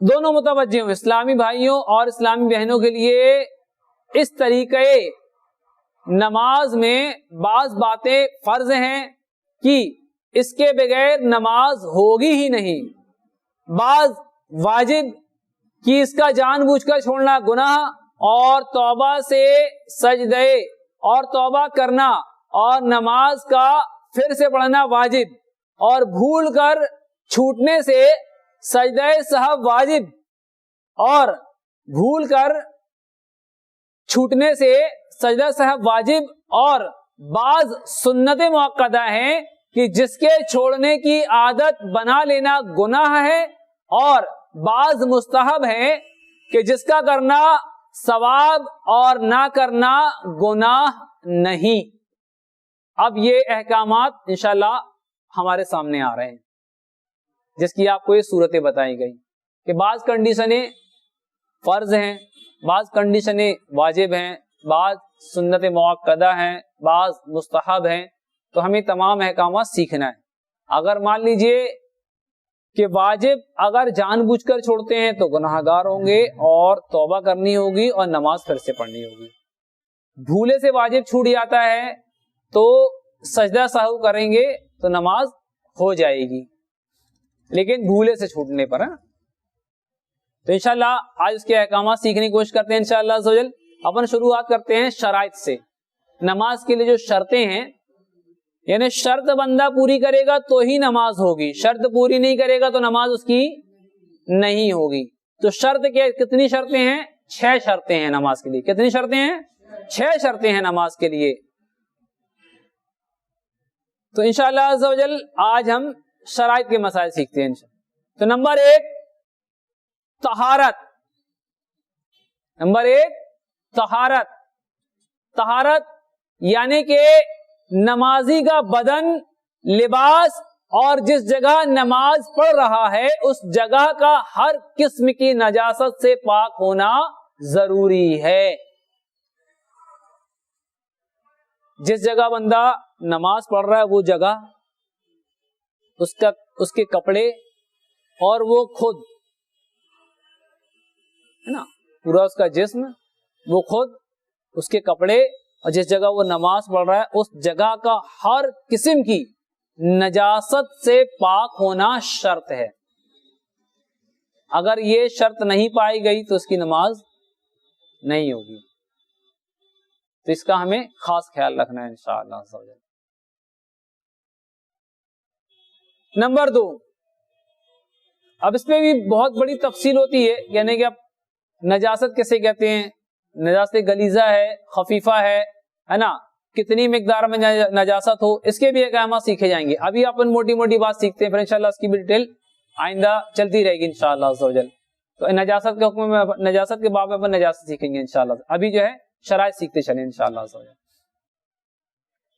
دونوں متوجہ ہوں، اسلامی بھائیوں اور اسلامی بہنوں کے لیے اس طریقے نماز میں بعض باتیں فرض ہیں کہ اس کے بغیر نماز ہوگی ہی نہیں، بعض واجب کہ اس کا جان بوجھ کر چھوڑنا گناہ، اور توبہ سے سجدے اور توبہ کرنا اور نماز کا پھر سے پڑھنا واجب، اور بھول کر چھوٹنے سے سجدہ سہو واجب، اور بھول کر چھوٹنے سے سجدہ سہو واجب، اور بعض سنت مؤکدہ ہیں کہ جس کے چھوڑنے کی عادت بنا لینا گناہ ہے، اور بعض مستحب ہیں کہ جس کا کرنا ثواب اور نہ کرنا گناہ نہیں۔ اب یہ احکامات انشاءاللہ ہمارے سامنے آ رہے ہیں، جس کی آپ کو یہ صورتیں بتائی گئی کہ بعض کنڈیشنیں فرض ہیں، بعض کنڈیشنیں واجب ہیں، بعض سنت مؤکدہ ہیں، بعض مستحب ہیں، تو ہمیں تمام احکامات سیکھنا ہے۔ اگر مان لیجئے کہ واجب اگر جان بوجھ کر چھوڑتے ہیں تو گناہ گار ہوں گے، اور توبہ کرنی ہوگی اور نماز پھر سے پڑھنی ہوگی۔ بھولے سے واجب چھوٹ جاتا ہے تو سجدہ سہو کریں گے تو نماز ہو جائے گی، لیکن بھولے سے چھوٹنے پر تو انشاءاللہ آج اس کے احکامات سیکھنے کی کوشش کرتے ہیں انشاءاللہ عز و جل۔ اپن شروعات کرتے ہیں شرائط سے۔ نماز کے لیے جو شرطیں ہیں، یعنی شرط بندہ پوری کرے گا تو ہی نماز ہوگی، شرط پوری نہیں کرے گا تو نماز اس کی نہیں ہوگی۔ تو شرط کتنی شرطیں ہیں؟ 6 شرطیں ہیں نماز کے لیے۔ کتنی شرطیں ہیں؟ 6 شرطیں ہیں نماز کے لیے۔ تو انشاءاللہ عز و جل آج ہم شرائط کے مسائل سیکھتے ہیں۔ تو نمبر 1 طہارت۔ نمبر 1 طہارت۔ طہارت یعنی کہ نمازی کا بدن، لباس اور جس جگہ نماز پڑھ رہا ہے اس جگہ کا ہر قسم کی نجاست سے پاک ہونا ضروری ہے۔ جس جگہ بندہ نماز پڑھ رہا ہے وہ جگہ، اس کے کپڑے اور وہ خود ہے نا، پورا اس کا جسم، وہ خود، اس کے کپڑے، اور جس جگہ وہ نماز پڑھ رہا ہے اس جگہ کا ہر قسم کی نجاست سے پاک ہونا شرط ہے۔ اگر یہ شرط نہیں پائی گئی تو اس کی نماز نہیں ہوگی۔ تو اس کا ہمیں خاص خیال رکھنا ہے انشاءاللہ۔ نمبر 2، اب اس میں بھی بہت بڑی تفصیل ہوتی ہے، یعنی کہ اب نجاست کیسے کہتے ہیں، نجاست غلیظہ ہے، خفیفہ ہے نا، کتنی مقدار میں نجاست ہو، اس کے بھی احکامات سیکھے جائیں گے۔ ابھی اپن موٹی موٹی بات سیکھتے ہیں، پھر انشاءاللہ اس کی بھی ڈیٹیل آئندہ چلتی رہے گی انشاءاللہ عز و جل۔ تو نجاست کے حکم میں، نجاست کے باب میں اپن نجاست سیکھیں گے انشاءاللہ۔ ابھی جو ہے شرائط سیکھتے چلیں انشاءاللہ عز و جل۔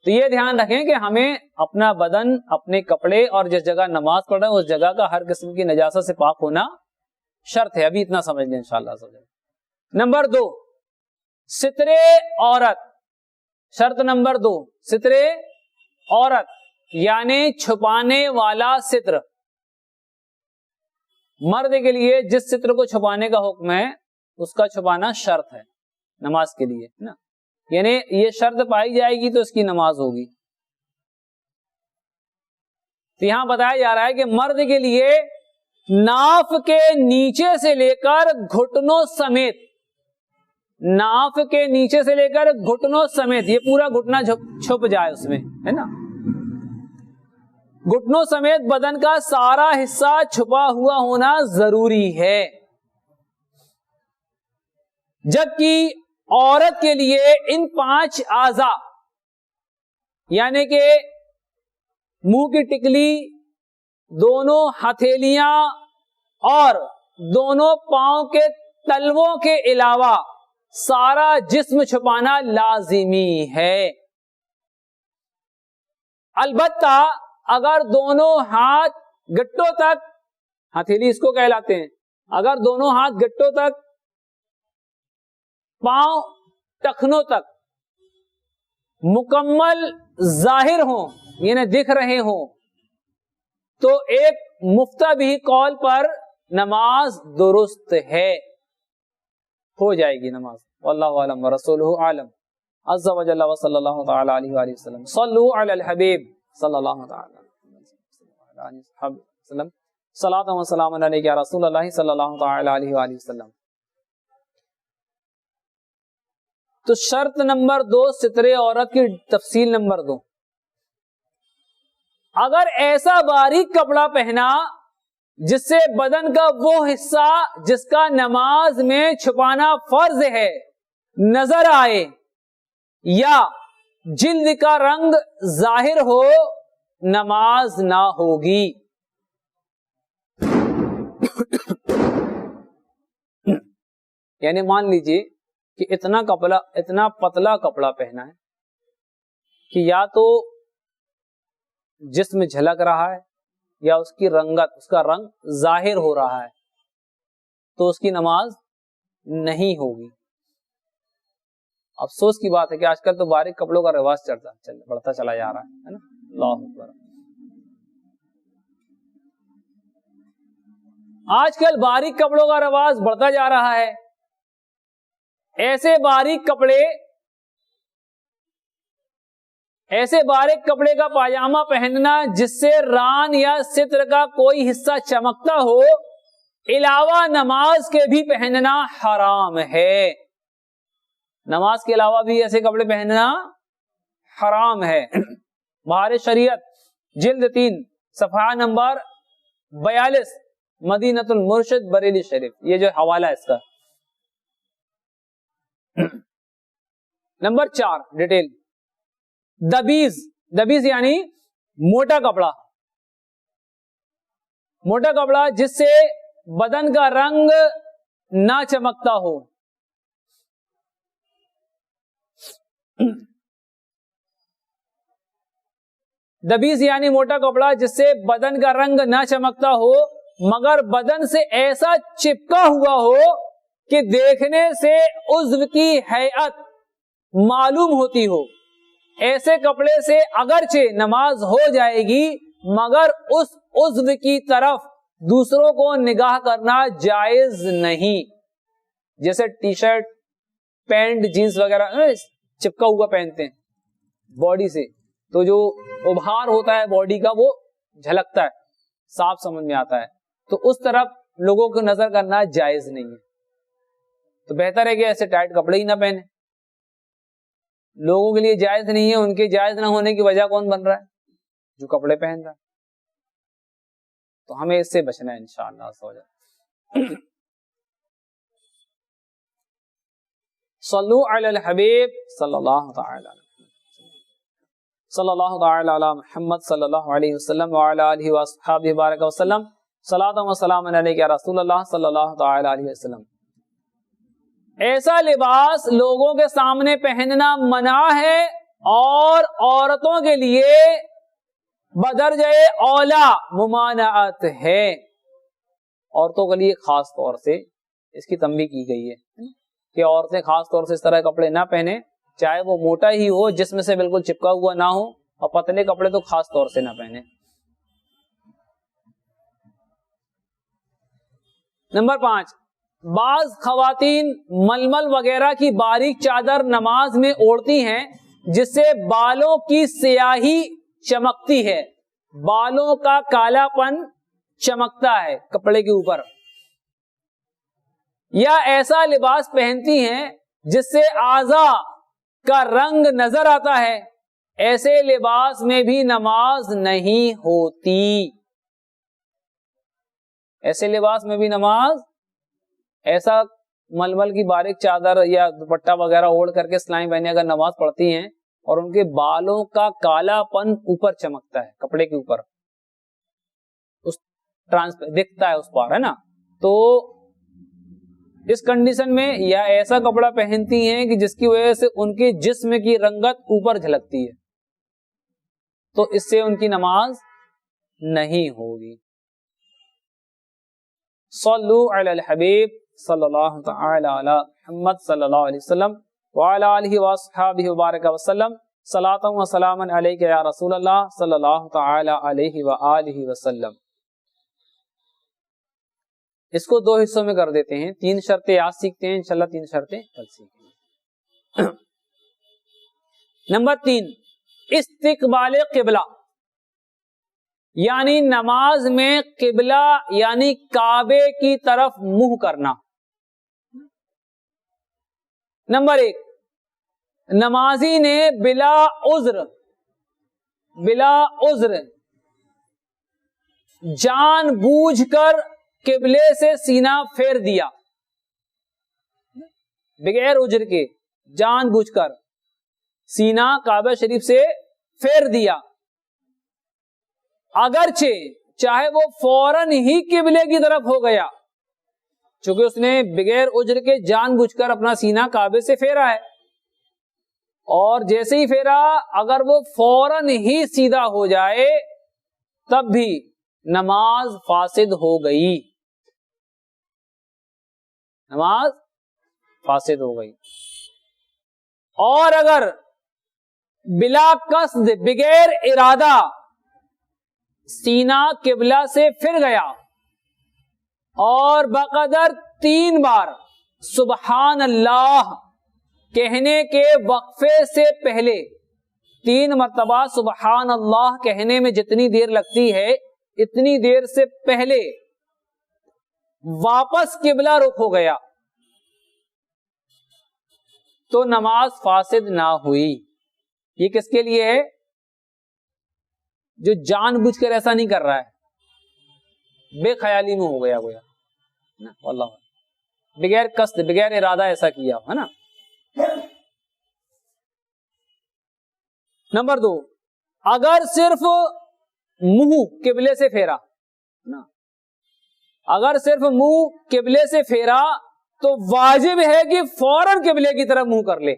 تو یہ دھیان رکھیں کہ ہمیں اپنا بدن، اپنے کپڑے اور جس جگہ نماز پڑھ رہے ہیں اس جگہ کا ہر قسم کی نجاست سے پاک ہونا شرط ہے۔ ابھی اتنا سمجھ لیں انشاءاللہ عز و جل۔ نمبر 2 سترے عورت۔ شرط نمبر 2 سترے عورت، یعنی چھپانے والا ستر۔ مرد کے لیے جس ستر کو چھپانے کا حکم ہے اس کا چھپانا شرط ہے نماز کے لیے نا، یعنی یہ شرط پائی جائے گی تو اس کی نماز ہوگی۔ تو یہاں بتایا جا رہا ہے کہ مرد کے لیے ناف کے نیچے سے لے کر گھٹنوں سمیت، ناف کے نیچے سے لے کر گھٹنوں سمیت، یہ پورا گھٹنا چھپ جائے اس میں ہے نا، گھٹنوں سمیت بدن کا سارا حصہ چھپا ہوا ہونا ضروری ہے۔ جبکہ عورت کے لیے ان 5 اعضاء یعنی کہ منہ کی ٹکلی، دونوں ہتھیلیاں اور دونوں پاؤں کے تلووں کے علاوہ سارا جسم چھپانا لازمی ہے۔ البتہ اگر دونوں ہاتھ گٹوں تک، ہتھیلی اس کو کہلاتے ہیں، اگر دونوں ہاتھ گٹوں تک، پاؤں ٹخنوں تک مکمل ظاہر ہوں، یعنی دکھ رہے ہوں، تو ایک مفتہ بھی قول پر نماز درست ہے، ہو جائے گی نماز. واللہ اعلم ورسولہ اعلم عز وجل وصلی اللہ تعالی علیہ وآلہ وسلم. صلو علی الحبیب صلی اللہ تعالی علیہ وسلم. صلاۃ و سلام علیک یا رسول اللہ صلی اللہ تعالی علیہ وآلہ وسلم. تو شرط نمبر 2 ستر عورت کی تفصیل نمبر 2. اگر ایسا باریک کپڑا پہنا جس سے بدن کا وہ حصہ جس کا نماز میں چھپانا فرض ہے نظر آئے یا جلد کا رنگ ظاہر ہو، نماز نہ ہوگی. یعنی مان لیجئے کہ اتنا پتلا کپڑا پہنا ہے کہ یا تو جسم جھلک رہا ہے یا اس کی رنگت، اس کا رنگ ظاہر ہو رہا ہے، تو اس کی نماز نہیں ہوگی. افسوس کی بات ہے کہ آج کل تو باریک کپڑوں کا رواج بڑھتا چلا جا رہا ہے نا. اللہ اکبر. آج کل باریک کپڑوں کا رواج بڑھتا جا رہا ہے. ایسے باریک کپڑے کا پاجامہ پہننا جس سے ران یا ستر کا کوئی حصہ چمکتا ہو، علاوہ نماز کے بھی پہننا حرام ہے. نماز کے علاوہ بھی ایسے کپڑے پہننا حرام ہے. بہار شریعت جلد 3 صفحہ نمبر 42 مدینۃ المرشد بریلی شریف، یہ جو حوالہ ہے اس کا. Number 4 detail. دبیز یعنی موٹا کپڑا جس سے بدن کا رنگ نہ چمکتا ہو. دبیز یعنی موٹا کپڑا جس سے بدن کا رنگ نہ چمکتا ہو مگر بدن سے ایسا چپکا ہوا ہو کہ دیکھنے سے عضو کی ہیئت معلوم ہوتی ہو. ایسے کپڑے سے اگرچہ نماز ہو جائے گی مگر اس عضو کی طرف دوسروں کو نگاہ کرنا جائز نہیں. جیسے ٹی شرٹ، پینٹ، جینس وغیرہ چپکا ہوا پہنتے ہیں باڈی سے، تو جو ابھار ہوتا ہے باڈی کا وہ جھلکتا ہے، صاف سمجھ میں آتا ہے. تو اس طرف لوگوں کو نظر کرنا جائز نہیں ہے. تو بہتر ہے کہ ایسے ٹائٹ کپڑے ہی نہ پہنے. لوگوں کے لیے جائز نہیں ہے، ان کے جائز نہ ہونے کی وجہ کون بن رہا ہے؟ جو کپڑے پہن رہا ہے. تو ہمیں اس سے بچنا ہے انشاءاللہ. صلو علی الحبیب صلی اللہ تعالی علی محمد صلی اللہ علیہ وسلم وعلی آلہ واصحابہ بارک وسلم. صلاۃ و سلام علیک یا رسول اللہ صلی اللہ تعالی علیہ وسلم. ایسا لباس لوگوں کے سامنے پہننا منع ہے اور عورتوں کے لیے بدرجہ اولا ممانعت ہے. عورتوں کے لیے خاص طور سے اس کی تنبیہ کی گئی ہے کہ عورتیں خاص طور سے اس طرح کپڑے نہ پہنیں، چاہے وہ موٹا ہی ہو، جسم سے بالکل چپکا ہوا نہ ہو، اور پتلے کپڑے تو خاص طور سے نہ پہنیں. نمبر 5، بعض خواتین ململ وغیرہ کی باریک چادر نماز میں اوڑھتی ہیں جس سے بالوں کی سیاہی چمکتی ہے، بالوں کا کالا پن چمکتا ہے کپڑے کے اوپر. یا ایسا لباس پہنتی ہیں جس سے اعضاء کا رنگ نظر آتا ہے، ایسے لباس میں بھی نماز نہیں ہوتی. ایسے لباس میں بھی نماز، ایسا ململ کی باریک چادر یا دوپٹہ وغیرہ اوڑھ کر کے سلائیں پہنے اگر نماز پڑھتی ہیں اور ان کے بالوں کا کالا پن اوپر چمکتا ہے کپڑے کے اوپر، اس دکھتا ہے اس پر، ہے نا، تو اس کنڈیشن میں یا ایسا کپڑا پہنتی ہیں کہ جس کی وجہ سے ان کے جسم کی رنگت اوپر جھلکتی ہے، تو اس سے ان کی نماز نہیں ہوگی. صلو علی الحبیب صلی اللہ تعالی علی محمد صلی اللہ علیہ وسلم وعلی آلہ واصحابہ وبارک وسلم. صلاۃ و سلام علیک یا رسول اللہ صلی اللہ تعالی علیہ وآلہ وسلم. اس کو 2 حصوں میں کر دیتے ہیں. 3 شرطیں آج سیکھتے ہیں انشاءاللہ, 3 شرطیں کل سیکھیں گے. نمبر 3, استقبال قبلہ, یعنی نماز میں قبلہ یعنی کعبے کی طرف منہ کرنا. نمبر 1, نمازی نے بلا عذر جان بوجھ کر قبلے سے سینہ پھیر دیا, بغیر عذر کے جان بوجھ کر سینہ کعبہ شریف سے پھیر دیا, اگرچہ چاہے وہ فوراً ہی قبلے کی طرف ہو گیا, چونکہ اس نے بغیر عذر کے جان بوجھ کر اپنا سینہ کعبے سے پھیرا ہے, اور جیسے ہی پھیرا اگر وہ فوراً ہی سیدھا ہو جائے تب بھی نماز فاسد ہو گئی, نماز فاسد ہو گئی. اور اگر بلا قصد بغیر ارادہ سینہ قبلہ سے پھر گیا اور بقدر 3 بار سبحان اللہ کہنے کے وقفے سے پہلے 3 مرتبہ سبحان اللہ کہنے میں جتنی دیر لگتی ہے اتنی دیر سے پہلے واپس قبلہ رخ ہو گیا تو نماز فاسد نہ ہوئی. یہ کس کے لیے ہے؟ جو جان بوجھ کر ایسا نہیں کر رہا ہے, بے خیالی میں ہو گیا واللہ, بغیر قصد بغیر ارادہ ایسا کیا ہے نا. نمبر 2, اگر صرف منہ قبلے سے پھیرا, اگر صرف منہ قبلے سے پھیرا تو واجب ہے کہ فوراً قبلے کی طرف منہ کر لے,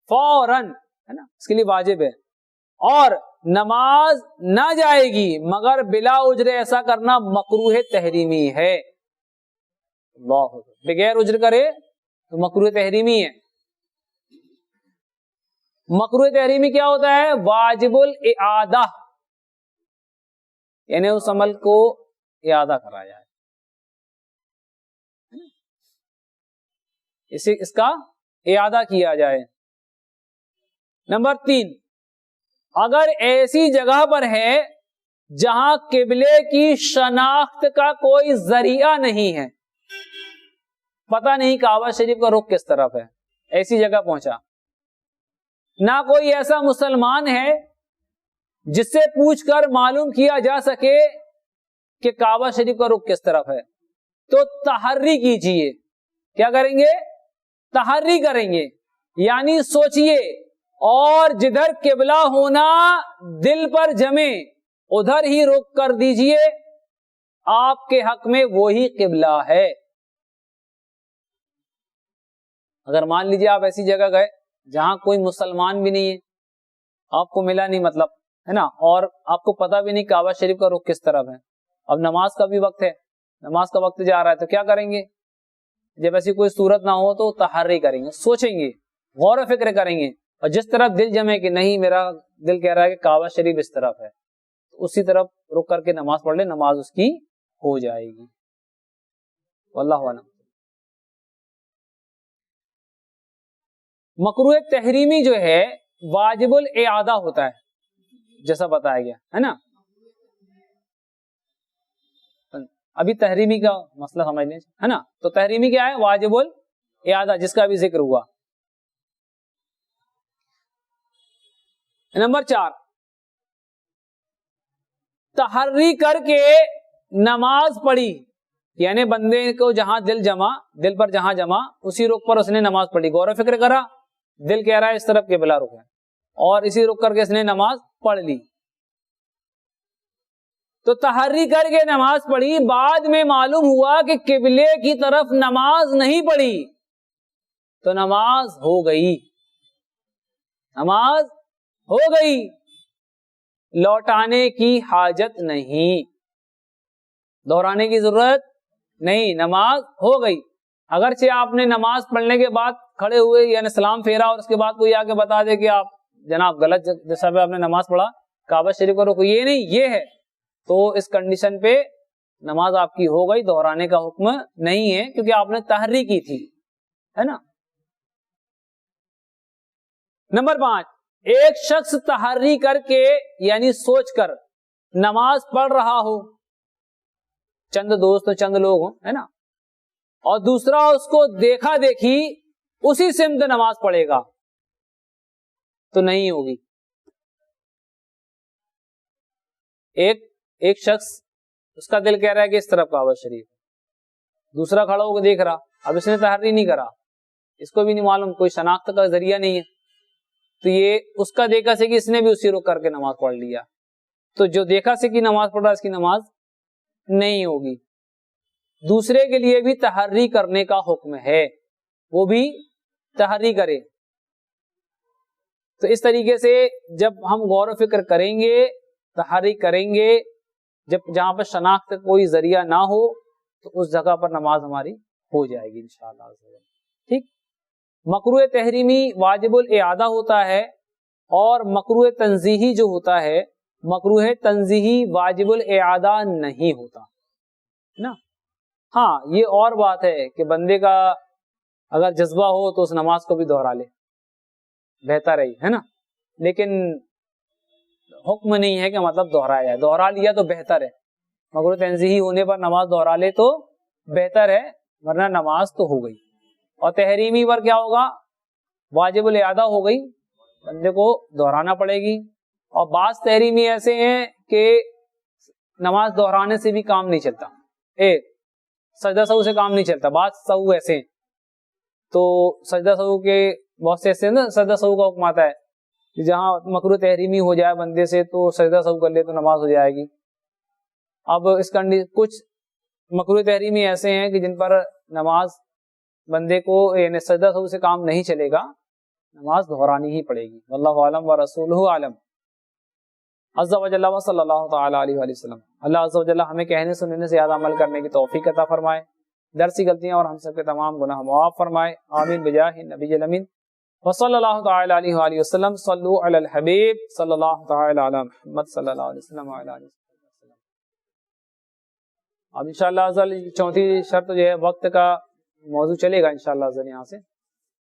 فوراً, ہے نا, اس کے لیے واجب ہے. اور نماز نہ جائے گی مگر بلا عذر ایسا کرنا مکروہ تحریمی ہے. اللہ, بغیر عذر کرے تو مکروہ تحریمی ہے. مکروہ تحریمی کیا ہوتا ہے؟ واجب الاعادہ, یعنی اس عمل کو اعادہ کرا جائے, اس کا اعادہ کیا جائے. نمبر 3, اگر ایسی جگہ پر ہے جہاں قبلے کی شناخت کا کوئی ذریعہ نہیں ہے, پتہ نہیں کعبہ شریف کا رخ کس طرف ہے, ایسی جگہ پہنچا, نہ کوئی ایسا مسلمان ہے جس سے پوچھ کر معلوم کیا جا سکے کہ کعبہ شریف کا رخ کس طرف ہے, تو تحری کیجئے. کیا کریں گے؟ تحری کریں گے, یعنی سوچئے اور جدھر قبلہ ہونا دل پر جمے ادھر ہی رخ کر دیجئے, آپ کے حق میں وہی قبلہ ہے. اگر مان لیجئے آپ ایسی جگہ گئے جہاں کوئی مسلمان بھی نہیں ہے, آپ کو ملا نہیں مطلب, ہے نا, اور آپ کو پتا بھی نہیں کعبہ شریف کا رخ کس طرف ہے, اب نماز کا بھی وقت ہے, نماز کا وقت جا رہا ہے, تو کیا کریں گے؟ جب ایسی کوئی صورت نہ ہو تو تحری کریں گے, سوچیں گے, غور و فکر کریں گے, اور جس طرف دل جمے کہ نہیں میرا دل کہہ رہا ہے کہ کعبہ شریف اس طرف ہے, تو اسی طرف رک کر کے نماز پڑھ لے, نماز اس کی ہو جائے گی. واللہ اعلم. مکروہ تحریمی جو ہے واجب الاعادہ ہوتا ہے, جیسا بتایا گیا ہے نا. ابھی تحریمی کا مسئلہ سمجھ لیں, ہے نا. تو تحریمی کیا ہے؟ واجب الاعادہ, جس کا ابھی ذکر ہوا. نمبر 4, تحری کر کے نماز پڑھی, یعنی بندے کو جہاں دل پر جہاں جمع اسی رخ پر اس نے نماز پڑھی, غور و فکر کرا, دل کہہ رہا ہے اس طرف قبلہ رخ ہے, اور اسی رخ کر کے اس نے نماز پڑھ لی. تو تحری کر کے نماز پڑھی, بعد میں معلوم ہوا کہ قبلے کی طرف نماز نہیں پڑھی, تو نماز ہو گئی, نماز ہو گئی, لوٹانے کی حاجت نہیں, دہرانے کی ضرورت نہیں, نماز ہو گئی. اگرچہ آپ نے نماز پڑھنے کے بعد کھڑے ہوئے یعنی سلام پھیرا اور اس کے بعد کوئی آ کے بتا دے کہ آپ جناب غلط جیسا آپ نے نماز پڑھا, کعبہ شریف کا رخ یہ نہیں یہ ہے, تو اس کنڈیشن پہ نماز آپ کی ہو گئی، دہرانے کا حکم نہیں ہے کیونکہ آپ نے تحری کی تھی، ہے نا۔ نمبر 5، ایک شخص تحری کر کے یعنی سوچ کر نماز پڑھ رہا ہو، چند دوست چند لوگ ہوں، ہے نا، اور دوسرا اس کو دیکھا دیکھی اسی سمت نماز پڑھے گا تو نہیں ہوگی۔ ایک شخص اس کا دل کہہ رہا ہے کہ اس طرف کعبہ شریف، دوسرا کھڑا ہو کے دیکھ رہا، اب اس نے تحری نہیں کرا، اس کو بھی نہیں معلوم، کوئی شناخت کا ذریعہ نہیں ہے، تو یہ اس کا دیکھا سے کہ اس نے بھی اسی رخ کر کے نماز پڑھ لیا، تو جو دیکھا سے کہ نماز پڑھ رہا اس کی نماز نہیں ہوگی۔ دوسرے کے لیے بھی تحری کرنے کا حکم ہے، وہ بھی تحری کرے۔ تو اس طریقے سے جب ہم غور و فکر کریں گے، تحری کریں گے، جب جہاں پر شناخت کوئی ذریعہ نہ ہو تو اس جگہ پر نماز ہماری ہو جائے گی انشاءاللہ۔ ٹھیک، مکروہ تحریمی واجب الاعادہ ہوتا ہے، اور مکروہ تنزیہی جو ہوتا ہے، مکروہ تنزیہی واجب الاعادہ نہیں ہوتا نا۔ ہاں یہ اور بات ہے کہ بندے کا اگر جذبہ ہو تو اس نماز کو بھی دہرا لے، بہتر ہے نا، لیکن حکم نہیں ہے کہ مطلب دہرایا جائے، دہرا لیا تو بہتر ہے، مکروہ تنزیہی ہونے پر نماز دہرا لے تو بہتر ہے، ورنہ نماز تو ہو گئی۔ اور تحریمی پر کیا ہوگا؟ واجب الاعادہ ہو گئی، بندے کو دہرانا پڑے گی۔ اور بعض تحریمی ایسے ہیں کہ نماز دہرانے سے بھی کام نہیں چلتا، سجدہ سہو سے کام نہیں چلتا، بعض سہو ایسے ہیں، تو سجدہ سہو کے بہت سے ایسے نا، سجدہ سہو کا حکم آتا ہے کہ جہاں مکروہ تحریمی ہو جائے بندے سے تو سجدہ سہو کر لے تو نماز ہو جائے گی۔ اب اس کچھ مکروہ تحریمی ایسے ہیں کہ جن پر نماز بندے کو یعنی سجدہ سہو سے کام نہیں چلے گا، نماز دہرانی ہی پڑے گی۔ واللہ اعلم ورسولہ اعلم۔ عز و جل و صلی اللہ تعالی علیہ وآلہ وسلم۔ اللہ عز و جل ہمیں کہنے سننے سے زیادہ عمل کرنے کی توفیق عطا فرمائے، درسی غلطیاں اور ہم سب کے تمام گناہ معاف فرمائے، آمین بجاہ النبی الامین وصلی اللہ تعالی علیہ وآلہ وسلم۔ صلو علی الحبیب صلی اللہ تعالی علی محمد صلی اللہ علیہ وسلم وعلی آلہ وسلم۔ اب انشاءاللہ چوتھی شرط جو ہے وقت کا موضوع چلے گا انشاءاللہ یہاں سے۔